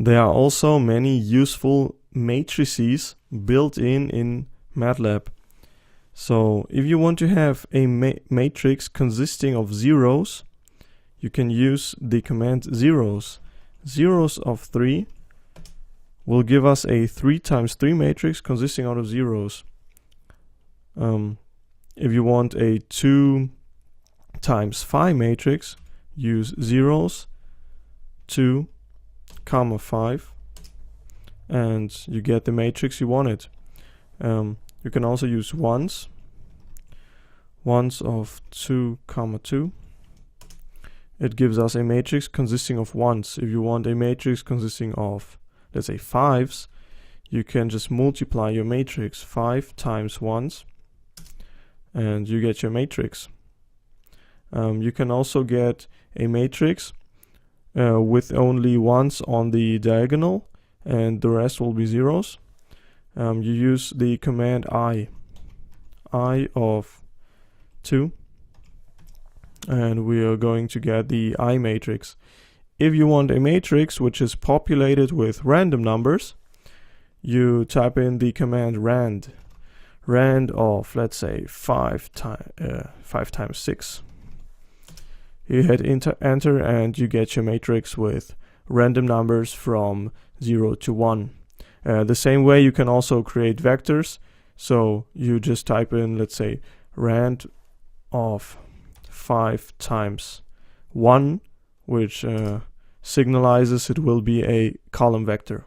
There are also many useful matrices built in MATLAB. So if you want to have a matrix consisting of zeros, you can use the command zeros. Zeros of 3 will give us a 3 times 3 matrix consisting out of zeros. If you want a 2 times 5 matrix, use zeros, 2, comma 5, and you get the matrix you wanted. You can also use ones of 2, comma 2. It gives us a matrix consisting of ones. If you want a matrix consisting of, let's say, 5s, you can just multiply your matrix 5 times ones, and you get your matrix. You can also get a matrix with only ones on the diagonal, and the rest will be zeros. You use the command I of 2, and we are going to get the I matrix. If you want a matrix which is populated with random numbers, you type in the command rand of, let's say, 5 times 6. You hit enter and you get your matrix with random numbers from 0 to 1. The same way you can also create vectors. So you just type in, let's say, rand of 5 times 1, which signalizes it will be a column vector.